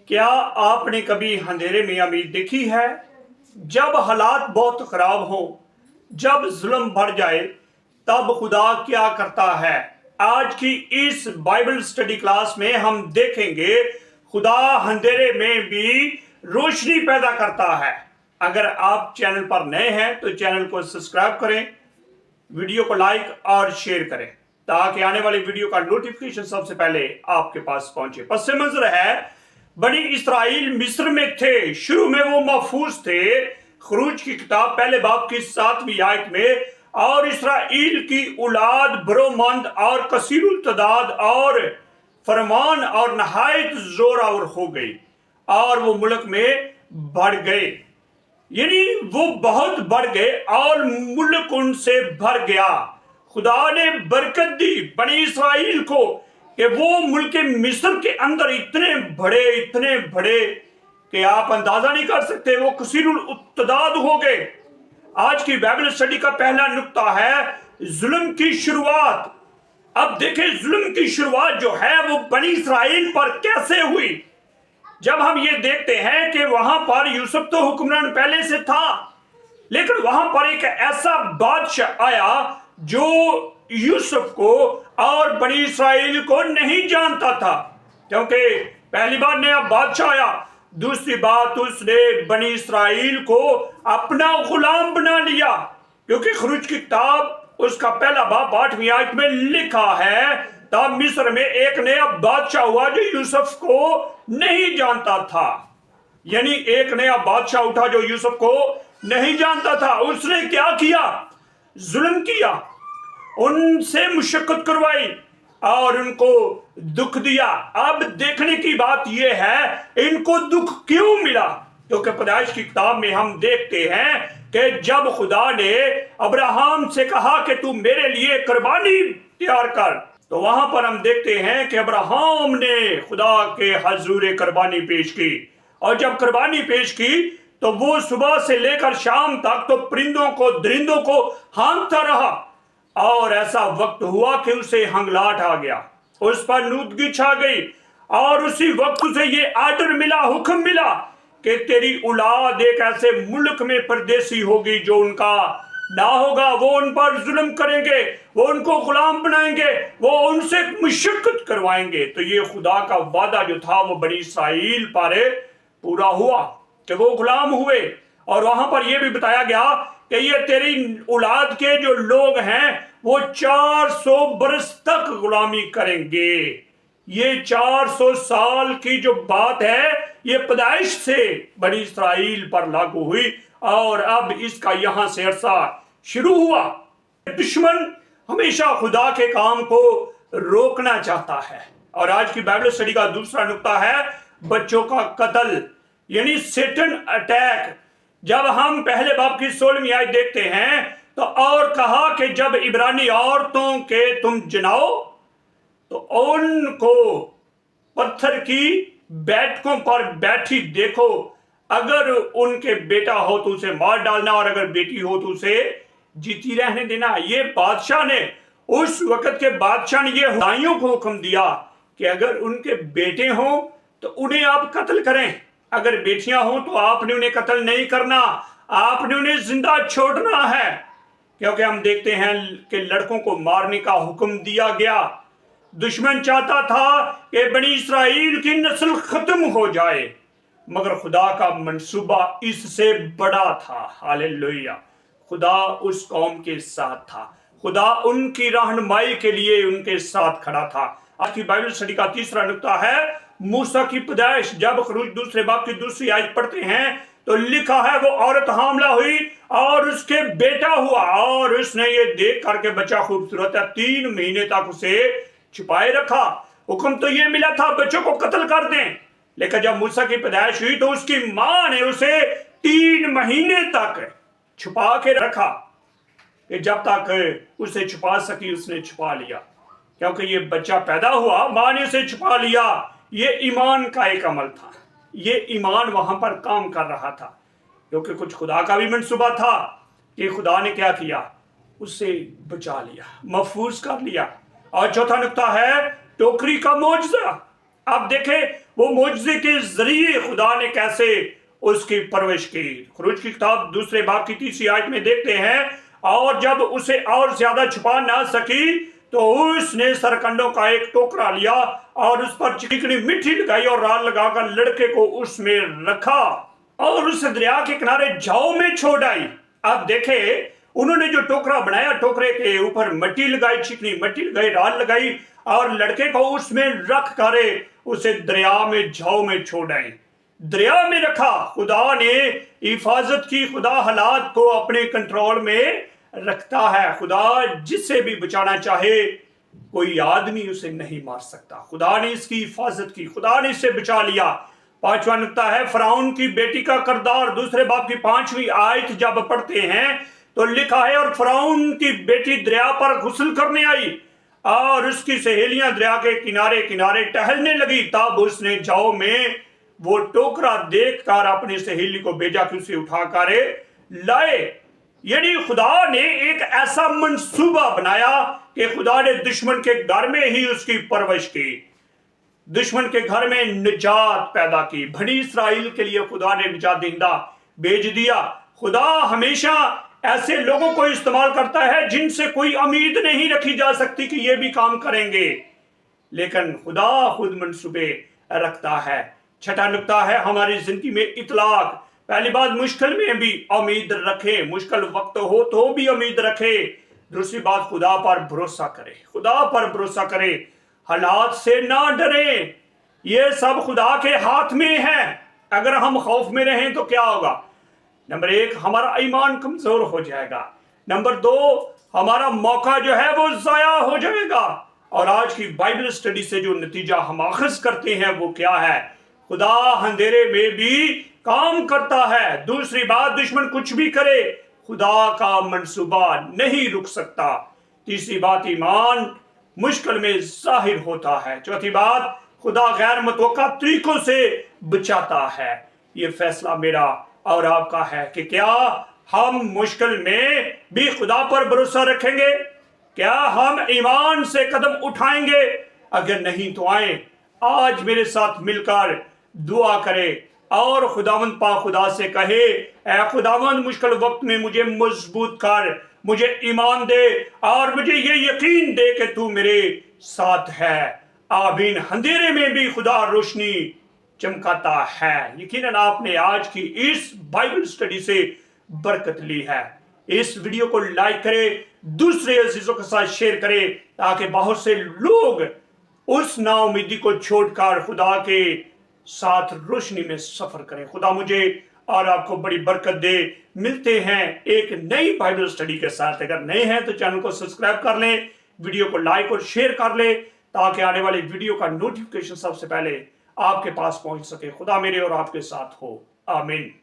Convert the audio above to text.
क्या आपने कभी अंधेरे में उम्मीद देखी है? जब हालात बहुत खराब हो, जब जुल्म बढ़ जाए, तब खुदा क्या करता है? आज की इस बाइबल स्टडी क्लास में हम देखेंगे खुदा अंधेरे में भी रोशनी पैदा करता है। अगर आप चैनल पर नए हैं तो चैनल को सब्सक्राइब करें, वीडियो को लाइक और शेयर करें ताकि आने वाली वीडियो का नोटिफिकेशन सबसे पहले आपके पास पहुंचे। पस मंजर है, बनी इसराइल मिस्र में थे, शुरू में वो महफूज थे। खरूज की किताब पहले बाब की 7वीं आयत में, और इसराइल की औलाद बरोमंद और कसीरुल तदाद और फरमान और नहायत जोरावर हो गई और वो मुल्क में बढ़ गए, यानी वो बहुत बढ़ गए और मुल्क उनसे भर गया। खुदा ने बरकत दी बनी इसराइल को कि वो मुल्क मिस्र के अंदर इतने बड़े कि आप अंदाजा नहीं कर सकते, वो कसीरुल तदाद हो गए। आज की बाइबल स्टडी का पहला नुक्ता है जुल्म की शुरुआत। अब देखें जुल्म की शुरुआत जो है वो बनी इसराइल पर कैसे हुई। जब हम ये देखते हैं कि वहां पर यूसुफ तो हुक्मरान पहले से था, लेकिन वहां पर एक ऐसा बादशाह आया जो यूसुफ को और बनी इसराइल को नहीं जानता था, क्योंकि पहली बार नया बादशाह आया, दूसरी बात उसने बनी इसराइल को अपना गुलाम बना लिया। क्योंकि खरूज की किताब उसका पहला बाब 8वीं आयत में लिखा है, तब मिस्र में एक नया बादशाह हुआ जो यूसुफ को नहीं जानता था। यानी एक नया बादशाह उठा जो यूसुफ को नहीं जानता था। उसने क्या किया? जुल्म किया, उनसे मुशक्कत करवाई और उनको दुख दिया। अब देखने की बात यह है इनको दुख क्यों मिला, क्योंकि पैदाइश की किताब में हम देखते हैं कि जब खुदा ने अब्राहम से कहा कि तू मेरे लिए कुर्बानी तैयार कर, तो वहां पर हम देखते हैं कि अब्राहम ने खुदा के हजूर कुर्बानी पेश की, और जब कुर्बानी पेश की तो वो सुबह से लेकर शाम तक तो परिंदों को दरिंदों को हाँकता रहा, और ऐसा वक्त हुआ कि उसे हंगलाट आ गया, उस पर नूदगी छा गई, और उसी वक्त उसे ये आर्डर मिला, हुक्म मिला कि तेरी औलाद एक ऐसे मुल्क में परदेसी होगी जो उनका ना होगा, वो उन पर जुल्म करेंगे, वो उनको गुलाम बनाएंगे, वो उनसे मुशक्कत करवाएंगे। तो ये खुदा का वादा जो था वो बनी इसराइल पर पूरा हुआ कि वो गुलाम हुए। और वहां पर यह भी बताया गया कि ये तेरी औलाद के जो लोग हैं वो 400 बरस तक गुलामी करेंगे। ये 400 साल की जो बात है ये पैदाइश से बनी इसराइल पर लागू हुई, और अब इसका यहां से अरसा शुरू हुआ। दुश्मन हमेशा खुदा के काम को रोकना चाहता है। और आज की बाइबल स्टडी का दूसरा नुक्ता है बच्चों का कत्ल, यानी सेटन अटैक। जब हम पहले बाब की 16वीं आयत देखते हैं तो और कहा कि जब इब्रानी औरतों के तुम जनाओ तो उनको पत्थर की बैठकों पर बैठी देखो, अगर उनके बेटा हो तो उसे मार डालना और अगर बेटी हो तो उसे जीती रहने देना। ये बादशाह ने, उस वक्त के बादशाह ने ये हुदाइयों को हुक्म दिया कि अगर उनके बेटे हो तो उन्हें आप कत्ल करें, अगर बेटियां हो तो आपने उन्हें कत्ल नहीं करना, आपने उन्हें जिंदा छोड़ना है। क्योंकि हम देखते हैं कि लड़कों को मारने का हुक्म दिया गया। दुश्मन चाहता था कि बनी इसराइल की नस्ल खत्म हो जाए, मगर खुदा का मंसूबा इससे बड़ा था। हालेलुया। खुदा उस कौम के साथ था, खुदा उनकी रहनुमाई के लिए उनके साथ खड़ा था। आज की बाइबल स्टडी का तीसरा नुक्ता है मूसा की पैदाइश। जब खरूज दूसरे बाब की दूसरी आयत पढ़ते हैं तो लिखा है वो औरत हामला हुई और उसके बेटा हुआ, और उसने ये देख करके बच्चा खूबसूरत है 3 महीने तक उसे छुपाए रखा। हुक्म तो ये मिला था बच्चों को कत्ल कर दें, लेकिन जब मूसा की पैदाइश हुई तो उसकी मां ने उसे 3 महीने तक छुपा के रखा कि जब तक उसे छुपा सकी उसने छुपा लिया। क्योंकि ये बच्चा पैदा हुआ, मां ने उसे छुपा लिया। ये ईमान का एक अमल था, ये ईमान वहां पर काम कर रहा था, क्योंकि कुछ खुदा का भी मंसूबा था कि खुदा ने क्या किया, उससे बचा लिया, महफूज कर लिया। और चौथा नुक्ता है टोकरी का मौजज़ा। अब देखें वो मुआजिजे के जरिए खुदा ने कैसे उसकी परवरिश की। खुरूज की किताब 2 बाब की 3 आयत में देखते हैं, और जब उसे और ज्यादा छुपा ना सकी तो उसने सरकंडों का एक टोकरा लिया और उस पर चिकनी मिट्टी लगाई और राल लगाकर लड़के को उसमें रखा और उस दरिया के किनारे झाव में छोड़ आई। अब देखे, उन्होंने जो टोकरा बनाया, टोकरे के ऊपर मिट्टी लगाई, चिकनी मिट्टी लगाई, राल लगाई और लड़के को उसमें रख कर उसे दरिया में झाव में छोड़ आई। दरिया में रखा। खुदा ने हिफाजत की। खुदा हालात को अपने कंट्रोल में रखता है। खुदा जिससे भी बचाना चाहे कोई आदमी उसे नहीं मार सकता। खुदा ने इसकी हिफाजत की, खुदा ने इससे बचा लिया। 5वां नुक्ता है फराउन की बेटी का किरदार। 2 बाब की 5वीं आयत जब पढ़ते हैं तो लिखा है, और फराउन की बेटी दरिया पर गुस्ल करने आई और उसकी सहेलियां दरिया के किनारे किनारे टहलने लगी। तब उसने झाव में वो टोकरा देखकर अपनी सहेली को भेजा कि उसे उठाकर लाए। यानी खुदा ने एक ऐसा मंसूबा बनाया कि खुदा ने दुश्मन के घर में ही उसकी परवरिश की, दुश्मन के घर में निजात पैदा की। बनी इस्राएल के लिए खुदा ने निजात दहिंदा भेज दिया। खुदा हमेशा ऐसे लोगों को इस्तेमाल करता है जिनसे कोई उम्मीद नहीं रखी जा सकती कि ये भी काम करेंगे, लेकिन खुदा खुद मंसूबे रखता है। 6वां नुक्ता है हमारी जिंदगी में इतलाक। पहली बात, मुश्किल में भी उम्मीद रखे, मुश्किल वक्त हो तो भी उम्मीद रखे। दूसरी बात, खुदा पर भरोसा करे, खुदा पर भरोसा करे, हालात से ना डरे। ये सब खुदा के हाथ में है। अगर हम खौफ में रहें तो क्या होगा? नंबर 1, हमारा ईमान कमजोर हो जाएगा। नंबर 2, हमारा मौका जो है वो जाया हो जाएगा। और आज की बाइबल स्टडी से जो नतीजा हम आखिज करते हैं वो क्या है? खुदा अंधेरे में भी काम करता है। दूसरी बात, दुश्मन कुछ भी करे, खुदा का मंसूबा नहीं रुक सकता। तीसरी बात, ईमान मुश्किल में जाहिर होता है। चौथी बात, खुदा गैर मुतवक्का तरीकों से बचाता है। ये फैसला मेरा और आपका है कि क्या हम मुश्किल में भी खुदा पर भरोसा रखेंगे? क्या हम ईमान से कदम उठाएंगे? अगर नहीं तो आए आज मेरे साथ मिलकर दुआ करें और खुदावंद पा खुदा से कहे, ऐ खुदावंद मुश्किल वक्त में मुझे मजबूत कर, मुझे ईमान दे और मुझे ये यकीन दे कि तू मेरे साथ है। आमीन। अंधेरे में भी खुदा रोशनी चमकाता है। यकीनन आपने आज की इस बाइबल स्टडी से बरकत ली है। इस वीडियो को लाइक करें, दूसरे अजीजों के साथ शेयर करें ताकि बहुत से लोग उस नाउमीदी को छोड़कर खुदा के साथ रोशनी में सफर करें। खुदा मुझे और आपको बड़ी बरकत दे। मिलते हैं एक नई बाइबल स्टडी के साथ। अगर नए हैं तो चैनल को सब्सक्राइब कर लें, वीडियो को लाइक और शेयर कर लें ताकि आने वाली वीडियो का नोटिफिकेशन सबसे पहले आपके पास पहुंच सके। खुदा मेरे और आपके साथ हो। आमीन।